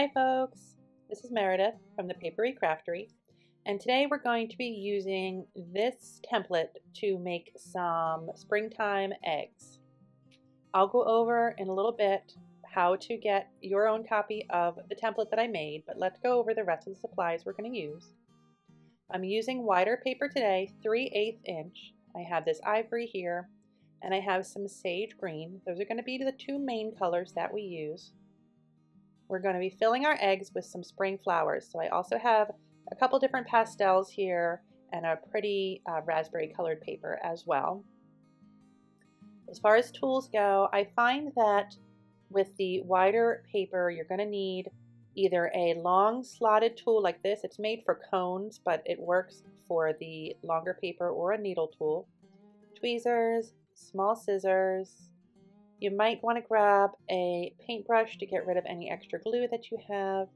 Hi folks, this is Meredith from the Papery Craftery, and today we're going to be using this template to make some springtime eggs. I'll go over in a little bit how to get your own copy of the template that I made, but let's go over the rest of the supplies we're going to use. I'm using wider paper today, 3/8 inch. I have this ivory here, and I have some sage green. Those are going to be the two main colors that we use. We're going to be filling our eggs with some spring flowers. So I also have a couple different pastels here and a pretty raspberry colored paper as well. As far as tools go, I find that with the wider paper, you're going to need either a long slotted tool like this. It's made for cones, but it works for the longer paper, or a needle tool, tweezers, small scissors. You might want to grab a paintbrush to get rid of any extra glue that you have.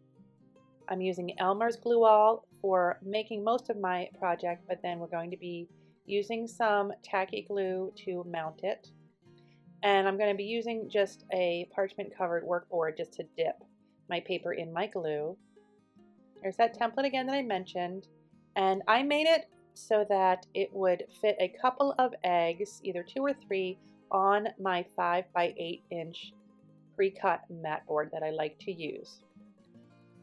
I'm using Elmer's glue all for making most of my project, but then we're going to be using some tacky glue to mount it. And I'm going to be using just a parchment covered workboard just to dip my paper in my glue. There's that template again that I mentioned, and I made it so that it would fit a couple of eggs, either 2 or 3, on my 5x8 inch pre-cut mat board that I like to use.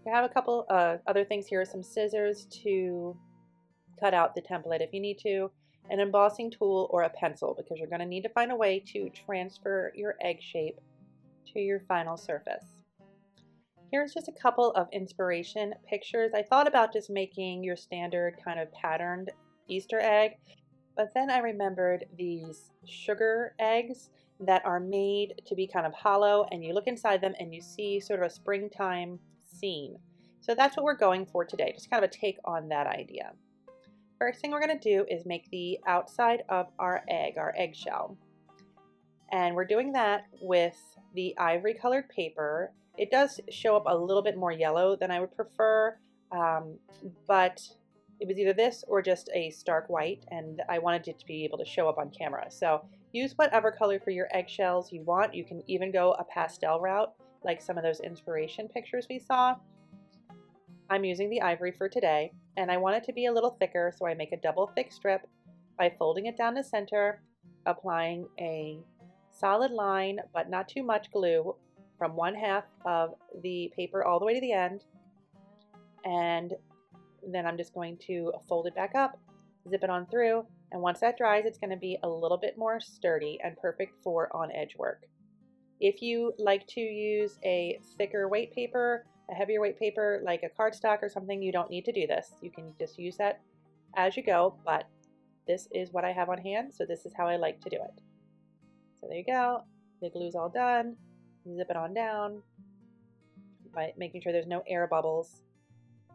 I have a couple other things here, some scissors to cut out the template if you need to, an embossing tool, or a pencil, because you're going to need to find a way to transfer your egg shape to your final surface. Here's just a couple of inspiration pictures. I thought about just making your standard kind of patterned Easter egg, but then I remembered these sugar eggs that are made to be kind of hollow, and you look inside them and you see sort of a springtime scene. So that's what we're going for today, just kind of a take on that idea. First thing we're going to do is make the outside of our eggshell. And we're doing that with the ivory colored paper. It does show up a little bit more yellow than I would prefer, but it was either this or just a stark white, and I wanted it to be able to show up on camera. So use whatever color for your eggshells you want. You can even go a pastel route, like some of those inspiration pictures we saw. I'm using the ivory for today, and I want it to be a little thicker, so I make a double thick strip by folding it down the center, applying a solid line, but not too much glue, from one half of the paper all the way to the end, and then I'm just going to fold it back up, zip it on through, and once that dries, it's going to be a little bit more sturdy and perfect for on-edge work. If you like to use a thicker weight paper, a heavier weight paper like a cardstock or something, you don't need to do this. You can just use that as you go, but this is what I have on hand, so this is how I like to do it. So there you go. The glue's all done. Zip it on down by making sure there's no air bubbles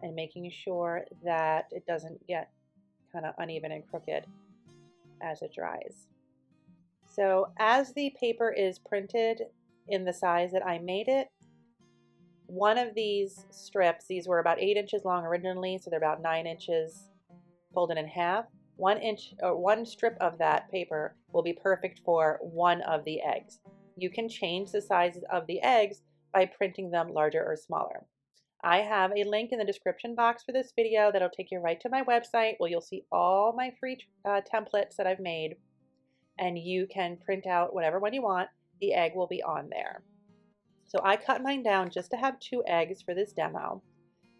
and making sure that it doesn't get kind of uneven and crooked as it dries. So as the paper is printed in the size that I made it, one of these strips, these were about 8 inches long originally, so they're about 9 inches folded in half. 1 strip of that paper will be perfect for one of the eggs. You can change the sizes of the eggs by printing them larger or smaller. I have a link in the description box for this video that'll take you right to my website, where you'll see all my free templates that I've made, and you can print out whatever one you want. The egg will be on there. So I cut mine down just to have 2 eggs for this demo.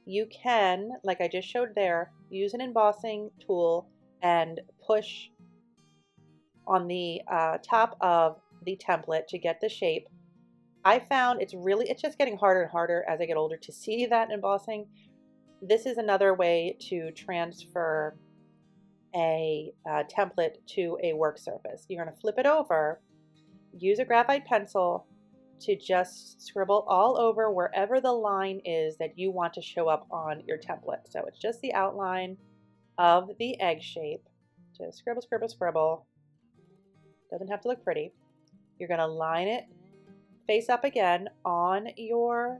You can, like I just showed there, use an embossing tool and push on the top of the template to get the shape. I found it's just getting harder and harder as I get older to see that embossing. This is another way to transfer a template to a work surface. You're going to flip it over, use a graphite pencil to just scribble all over wherever the line is that you want to show up on your template. So it's just the outline of the egg shape. Just scribble, scribble, scribble. Doesn't have to look pretty. You're going to line it face up again on your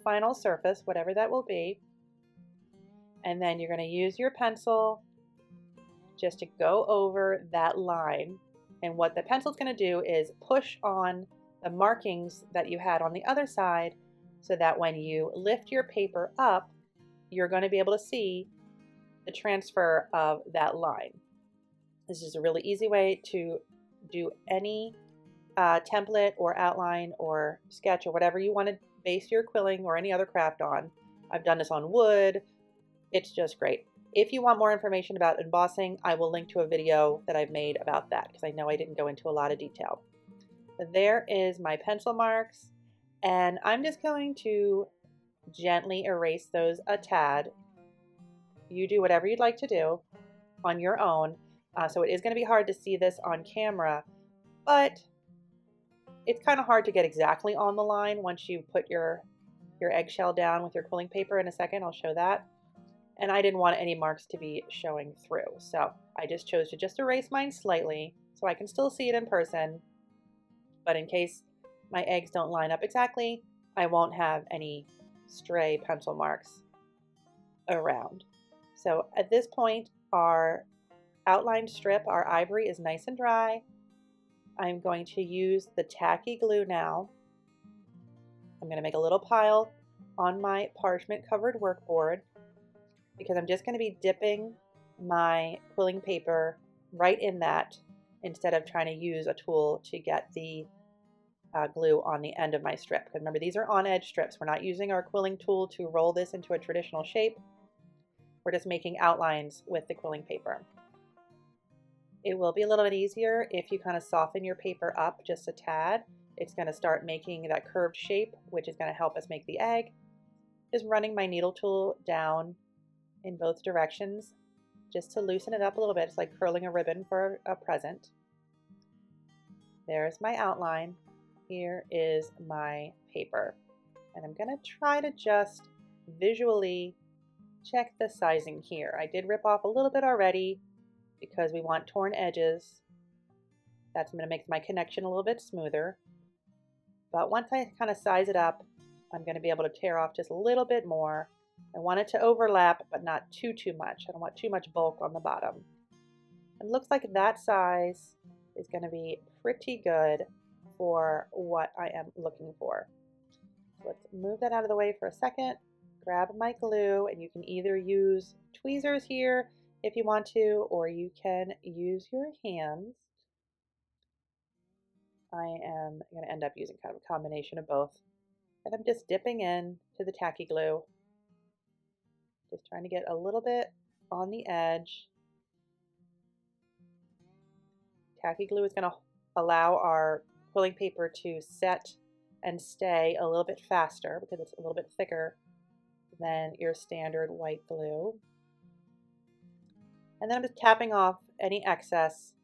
final surface, whatever that will be. And then you're going to use your pencil just to go over that line. And what the pencil is going to do is push on the markings that you had on the other side so that when you lift your paper up, you're going to be able to see the transfer of that line. This is a really easy way to do any template or outline or sketch or whatever you want to base your quilling or any other craft on. I've done this on wood. It's just great. If you want more information about embossing, I will link to a video that I've made about that because I know I didn't go into a lot of detail. But there is my pencil marks, and I'm just going to gently erase those a tad. You do whatever you'd like to do on your own. So it is going to be hard to see this on camera, but it's kind of hard to get exactly on the line once you put your eggshell down with your quilling paper. In a second, I'll show that. And I didn't want any marks to be showing through, so I just chose to just erase mine slightly so I can still see it in person. But in case my eggs don't line up exactly, I won't have any stray pencil marks around. So at this point, our outline strip, our ivory, is nice and dry. I'm going to use the tacky glue now. I'm going to make a little pile on my parchment covered workboard because I'm just going to be dipping my quilling paper right in that instead of trying to use a tool to get the glue on the end of my strip. Because remember, these are on edge strips. We're not using our quilling tool to roll this into a traditional shape. We're just making outlines with the quilling paper. It will be a little bit easier if you kind of soften your paper up just a tad. It's going to start making that curved shape, which is going to help us make the egg. Just running my needle tool down in both directions just to loosen it up a little bit. It's like curling a ribbon for a present. There's my outline. Here is my paper. And I'm going to try to just visually check the sizing here. I did rip off a little bit already because we want torn edges. That's going to make my connection a little bit smoother. But once I kind of size it up, I'm going to be able to tear off just a little bit more. I want it to overlap, but not too much. I don't want too much bulk on the bottom. It looks like that size is going to be pretty good for what I am looking for. So let's move that out of the way for a second. Grab my glue, and you can either use tweezers here if you want to, or you can use your hands. I am going to end up using kind of a combination of both. And I'm just dipping in to the tacky glue. Just trying to get a little bit on the edge. Tacky glue is going to allow our quilling paper to set and stay a little bit faster because it's a little bit thicker than your standard white glue. And then I'm just tapping off any excess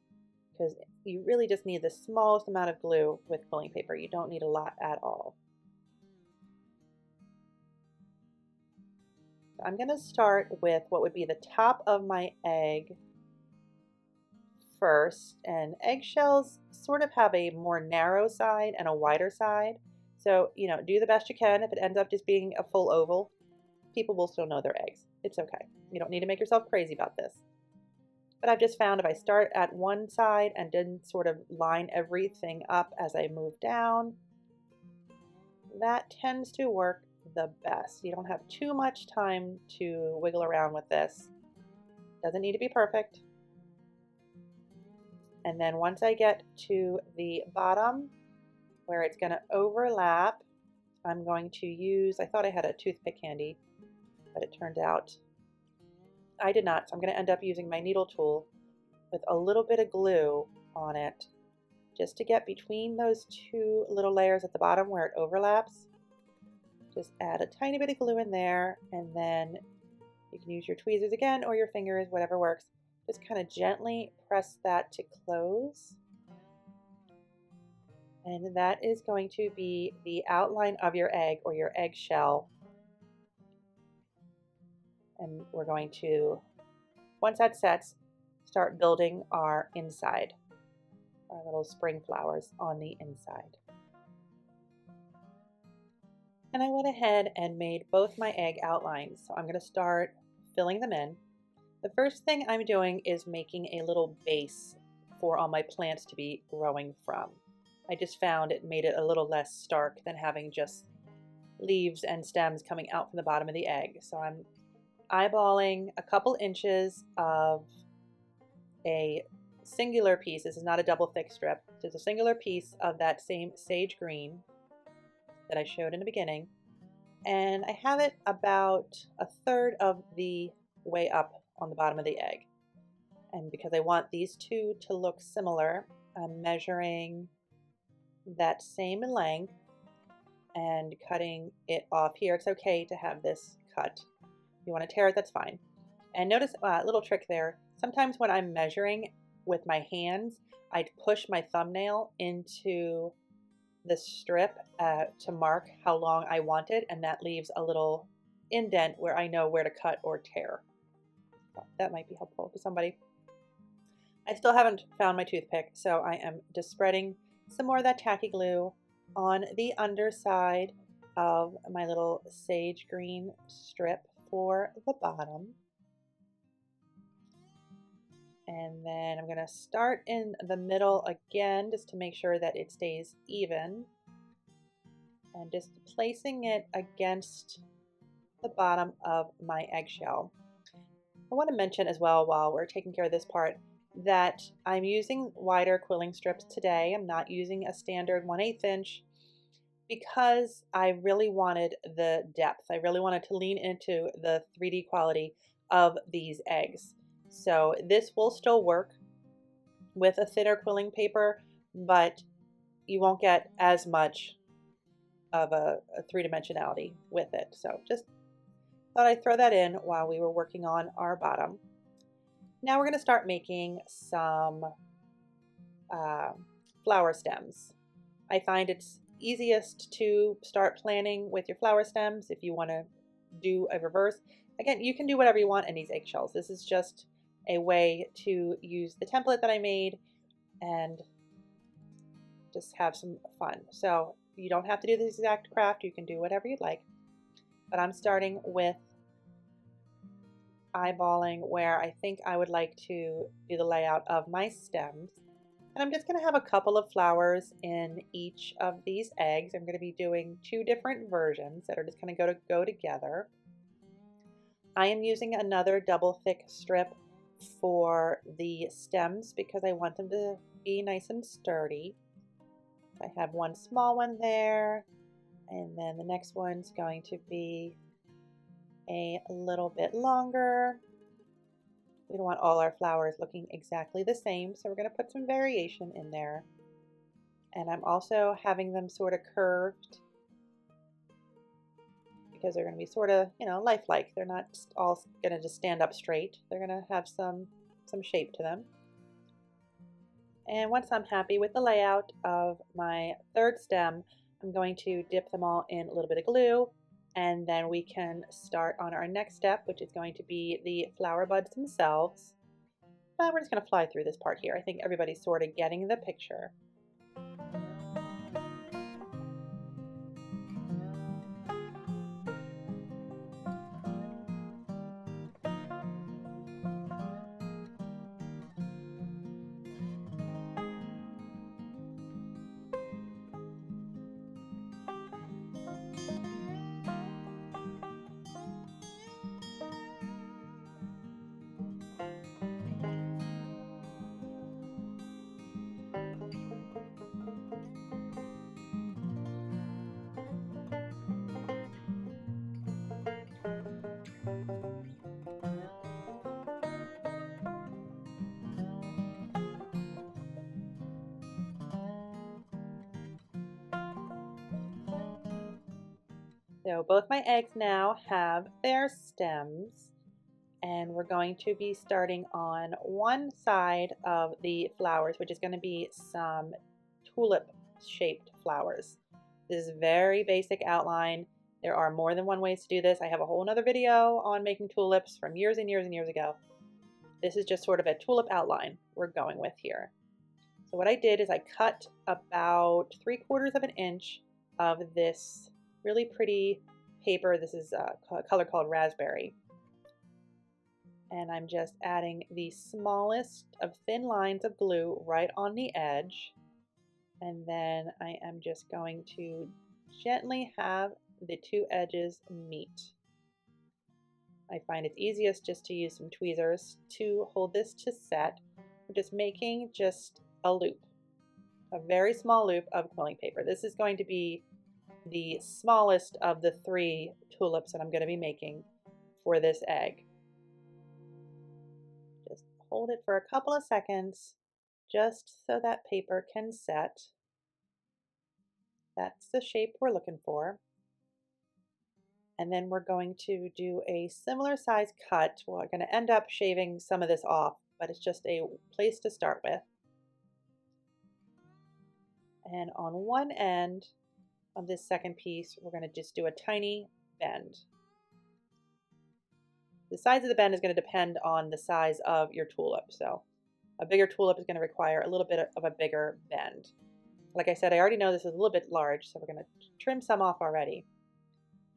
because you really just need the smallest amount of glue with quilling paper. You don't need a lot at all. I'm going to start with what would be the top of my egg first, and eggshells sort of have a more narrow side and a wider side. So, do the best you can. If it ends up just being a full oval, people will still know their eggs. It's okay. You don't need to make yourself crazy about this. But I've just found if I start at one side and then sort of line everything up as I move down, that tends to work the best. You don't have too much time to wiggle around with this. Doesn't need to be perfect. And then once I get to the bottom where it's going to overlap, I'm going to use, I thought I had a toothpick handy, but it turned out I did not. So I'm going to end up using my needle tool with a little bit of glue on it just to get between those two little layers at the bottom where it overlaps. Just add a tiny bit of glue in there, and then you can use your tweezers again or your fingers, whatever works. Just kind of gently press that to close. And that is going to be the outline of your egg or your eggshell. And we're going to, once that sets, start building our inside, our little spring flowers on the inside. And I went ahead and made both my egg outlines. So I'm going to start filling them in. The first thing I'm doing is making a little base for all my plants to be growing from. I just found it made it a little less stark than having just leaves and stems coming out from the bottom of the egg. So I'm eyeballing a couple inches of a singular piece. This is not a double thick strip. It's a singular piece of that same sage green that I showed in the beginning. And I have it about a third of the way up on the bottom of the egg. And because I want these two to look similar, I'm measuring that same length and cutting it off here. It's okay to have this cut. If you want to tear it, that's fine. And notice a little trick there. Sometimes when I'm measuring with my hands, I'd push my thumbnail into the strip to mark how long I want it, and that leaves a little indent where I know where to cut or tear. So that might be helpful to somebody. I still haven't found my toothpick, so I am just spreading some more of that tacky glue on the underside of my little sage green strip for the bottom. And then I'm going to start in the middle again just to make sure that it stays even. And just placing it against the bottom of my eggshell. I want to mention as well, while we're taking care of this part, that I'm using wider quilling strips today. I'm not using a standard 1/8 inch because I really wanted the depth. I really wanted to lean into the 3D quality of these eggs. So this will still work with a thinner quilling paper, but you won't get as much of a three-dimensionality with it. So just thought I'd throw that in while we were working on our bottom. Now we're going to start making some flower stems. I find it's easiest to start planning with your flower stems if you want to do a reverse. Again, you can do whatever you want in these eggshells. This is just a way to use the template that I made and just have some fun. So you don't have to do this exact craft. You can do whatever you'd like. But I'm starting with eyeballing where I think I would like to do the layout of my stems. And I'm just going to have a couple of flowers in each of these eggs. I'm going to be doing two different versions that are just going to go together. I am using another double thick strip for the stems because I want them to be nice and sturdy. I have one small one there, and then the next one's going to be a little bit longer. We don't want all our flowers looking exactly the same, so we're going to put some variation in there. And I'm also having them sort of curved because they're going to be sort of, lifelike. They're not all going to just stand up straight. They're going to have some shape to them. And once I'm happy with the layout of my third stem, I'm going to dip them all in a little bit of glue, and then we can start on our next step, which is going to be the flower buds themselves. But we're just going to fly through this part here. I think everybody's sort of getting the picture. So both my eggs now have their stems, and we're going to be starting on one side of the flowers, which is going to be some tulip shaped flowers. This is a very basic outline. There are more than one ways to do this. I have a whole other video on making tulips from years and years and years ago. This is just sort of a tulip outline we're going with here. So what I did is I cut about 3/4 of an inch of this really pretty paper. This is a color called raspberry. And I'm just adding the smallest of thin lines of glue right on the edge. And then I am just going to gently have the two edges meet. I find it's easiest just to use some tweezers to hold this to set. We're just making just a loop, a very small loop of quilling paper. This is going to be the smallest of the 3 tulips that I'm going to be making for this egg. Just hold it for a couple of seconds just so that paper can set. That's the shape we're looking for. And then we're going to do a similar size cut. We're going to end up shaving some of this off, but it's just a place to start with. And on one end of this second piece, we're going to just do a tiny bend. The size of the bend is going to depend on the size of your tulip. So a bigger tulip is going to require a little bit of a bigger bend. Like I said, I already know this is a little bit large, so we're going to trim some off already.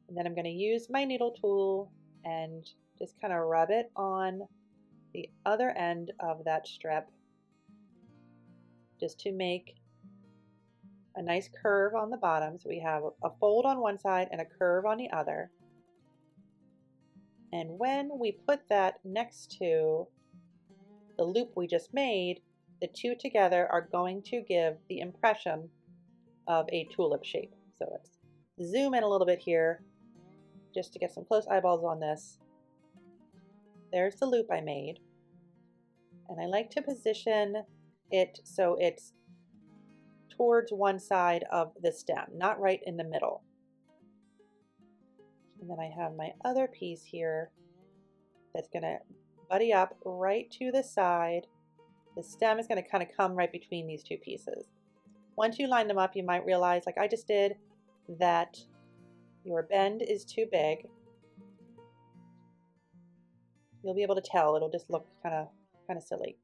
And then I'm going to use my needle tool and just kind of rub it on the other end of that strip just to make a nice curve on the bottom. So we have a fold on one side and a curve on the other. And when we put that next to the loop we just made, the two together are going to give the impression of a tulip shape. So let's zoom in a little bit here just to get some close eyeballs on this. There's the loop I made. And I like to position it so it's towards one side of the stem, not right in the middle. And then I have my other piece here that's going to buddy up right to the side. The stem is going to kind of come right between these two pieces. Once you line them up, you might realize, like I just did, that your bend is too big. You'll be able to tell. It'll just look kind of silly.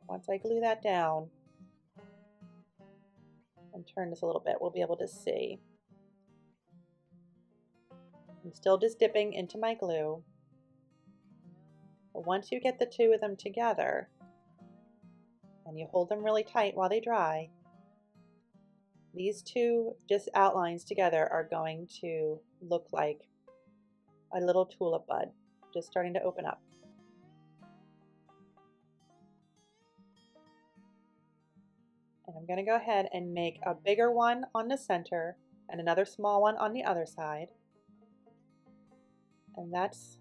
Once I glue that down and turn this a little bit, we'll be able to see. I'm still just dipping into my glue. But once you get the two of them together and you hold them really tight while they dry, these two just outlines together are going to look like a little tulip bud just starting to open up. And I'm going to go ahead and make a bigger one on the center and another small one on the other side. And that's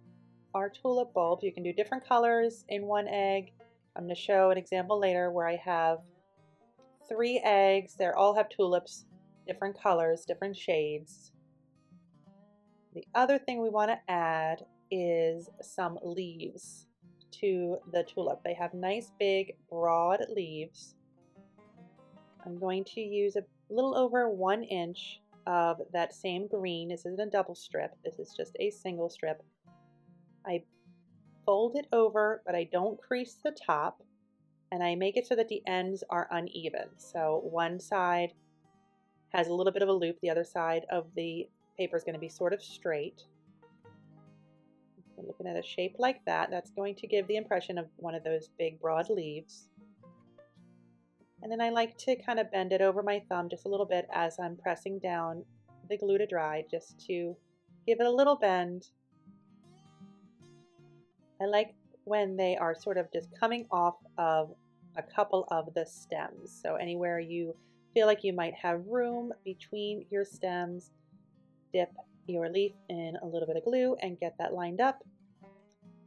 our tulip bulb. You can do different colors in one egg. I'm going to show an example later where I have 3 eggs. They all have tulips, different colors, different shades. The other thing we want to add is some leaves to the tulip. They have nice big broad leaves. I'm going to use a little over 1 inch of that same green. This isn't a double strip. This is just a single strip. I fold it over, but I don't crease the top. And I make it so that the ends are uneven. So one side has a little bit of a loop. The other side of the paper is going to be sort of straight. We're looking at a shape like that. That's going to give the impression of one of those big broad leaves. And then I like to kind of bend it over my thumb just a little bit as I'm pressing down the glue to dry, just to give it a little bend. I like when they are sort of just coming off of a couple of the stems. So anywhere you feel like you might have room between your stems, dip your leaf in a little bit of glue and get that lined up.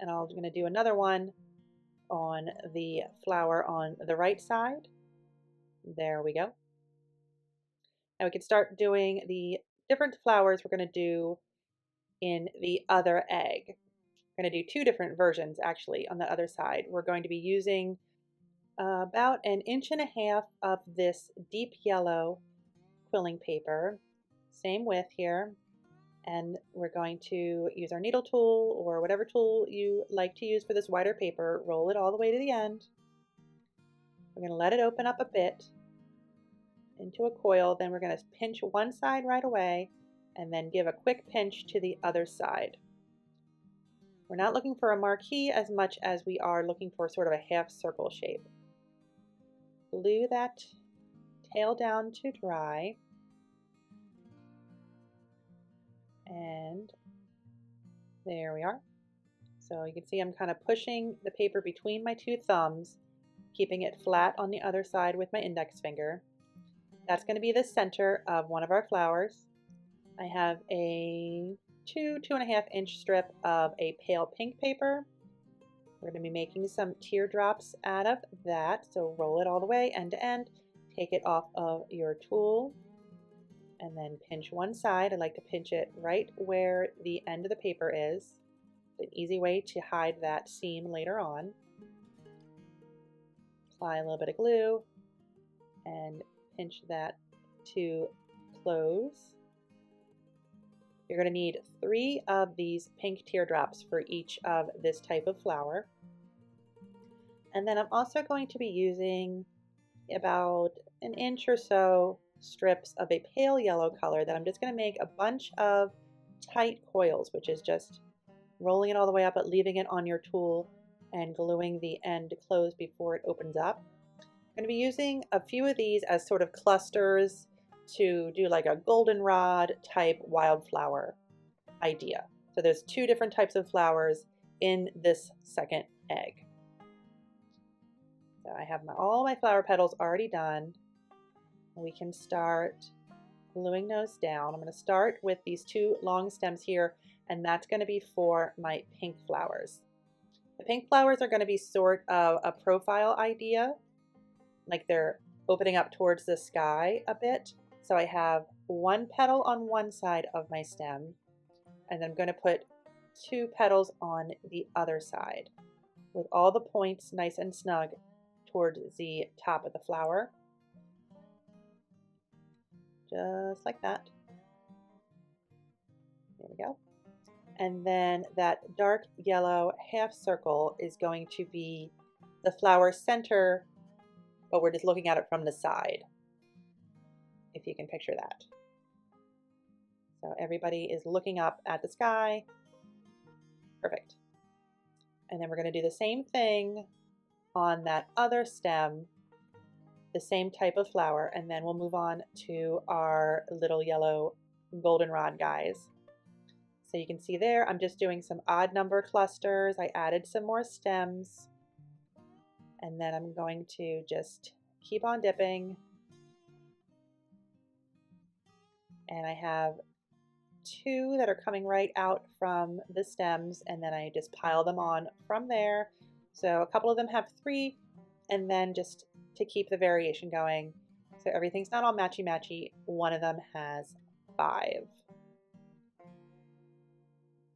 And I'm going to do another one on the flower on the right side. There we go. Now we can start doing the different flowers we're going to do in the other egg. We're going to do 2 different versions actually on the other side. We're going to be using about 1.5 inches of this deep yellow quilling paper, same width here, and we're going to use our needle tool or whatever tool you like to use for this wider paper, roll it all the way to the end. We're going to let it open up a bit into a coil, then we're going to pinch one side right away and then give a quick pinch to the other side. We're not looking for a marquee as much as we are looking for sort of a half circle shape. Glue that tail down to dry. And there we are. So you can see I'm kind of pushing the paper between my two thumbs, keeping it flat on the other side with my index finger. That's going to be the center of one of our flowers. I have a 2.5 inch strip of a pale pink paper. We're going to be making some teardrops out of that. So roll it all the way end to end, take it off of your tool, and then pinch one side. I like to pinch it right where the end of the paper is. An easy way to hide that seam later on. Apply a little bit of glue and pinch that to close. You're going to need 3 of these pink teardrops for each of this type of flower. And then I'm also going to be using about an inch or so strips of a pale yellow color that I'm just going to make a bunch of tight coils, which is just rolling it all the way up but leaving it on your tool and gluing the end closed before it opens up. I'm going to be using a few of these as sort of clusters to do like a goldenrod type wildflower idea. So there's 2 different types of flowers in this second egg. So I have all my flower petals already done. We can start gluing those down. I'm going to start with these 2 long stems here, and that's going to be for my pink flowers. The pink flowers are going to be sort of a profile idea, like they're opening up towards the sky a bit. So I have 1 petal on one side of my stem, and I'm going to put 2 petals on the other side with all the points nice and snug towards the top of the flower. Just like that. There we go. And then that dark yellow half circle is going to be the flower center, but we're just looking at it from the side, if you can picture that. So everybody is looking up at the sky. Perfect. And then we're going to do the same thing on that other stem, the same type of flower, and then we'll move on to our little yellow goldenrod guys. So you can see there, I'm just doing some odd number clusters. I added some more stems, and then I'm going to just keep on dipping. And I have 2 that are coming right out from the stems, and then I just pile them on from there. So a couple of them have 3, and then just to keep the variation going, so everything's not all matchy-matchy, one of them has 5.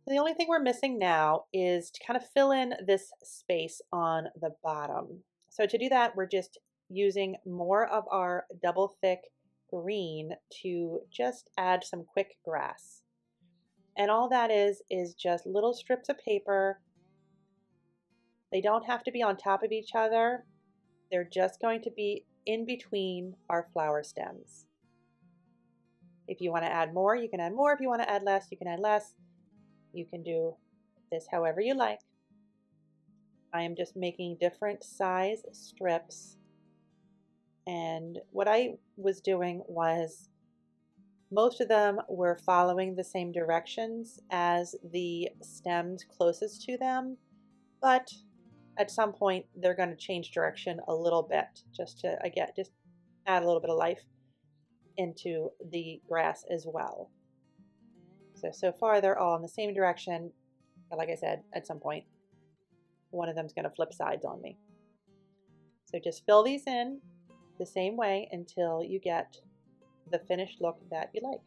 The only thing we're missing now is to kind of fill in this space on the bottom. So to do that, we're just using more of our double thick green to just add some quick grass. And all that is just little strips of paper. They don't have to be on top of each other. They're just going to be in between our flower stems. If you want to add more, you can add more. If you want to add less, you can add less. You can do this however you like. I am just making different size strips. And what I was doing was most of them were following the same directions as the stems closest to them, but at some point they're going to change direction a little bit just to, again, just add a little bit of life into the grass as well. So far they're all in the same direction, but like I said, at some point one of them's going to flip sides on me. So just fill these in the same way until you get the finished look that you like.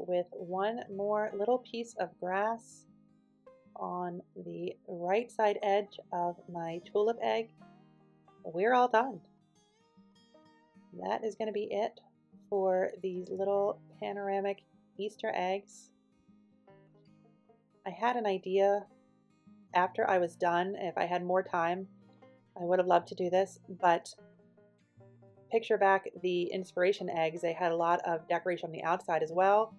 with one more little piece of grass on the right side edge of my tulip egg. We're all done. That is going to be it for these little panoramic Easter eggs. I had an idea after I was done. If I had more time, I would have loved to do this, but picture back the inspiration eggs. They had a lot of decoration on the outside as well.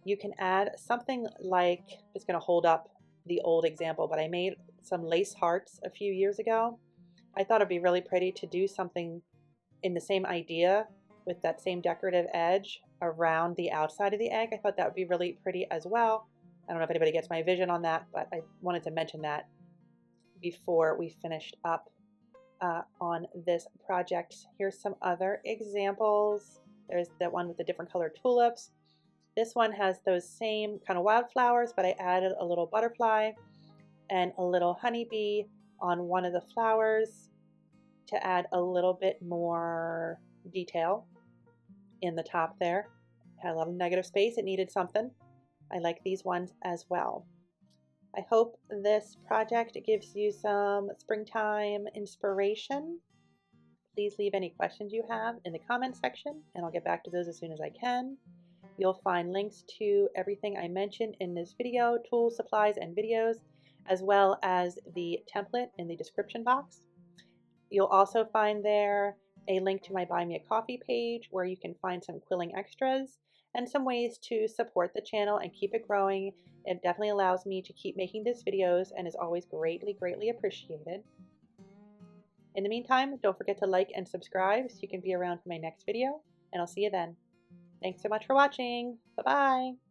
You can add something like, it's going to hold up the old example, but I made some lace hearts a few years ago. I thought it'd be really pretty to do something in the same idea with that same decorative edge around the outside of the egg. I thought that would be really pretty as well. I don't know if anybody gets my vision on that, but I wanted to mention that before we finished up on this project. Here's some other examples. There's the one with the different colored tulips. This one has those same kind of wildflowers, but I added a little butterfly and a little honeybee on one of the flowers to add a little bit more detail in the top there. Had a lot of negative space. It needed something. I like these ones as well. I hope this project gives you some springtime inspiration. Please leave any questions you have in the comment section, and I'll get back to those as soon as I can. You'll find links to everything I mentioned in this video, tools, supplies, and videos, as well as the template in the description box. You'll also find there a link to my Buy Me a Coffee page where you can find some quilling extras and some ways to support the channel and keep it growing. It definitely allows me to keep making these videos and is always greatly, greatly appreciated. In the meantime, don't forget to like and subscribe so you can be around for my next video, and I'll see you then. Thanks so much for watching. Bye-bye.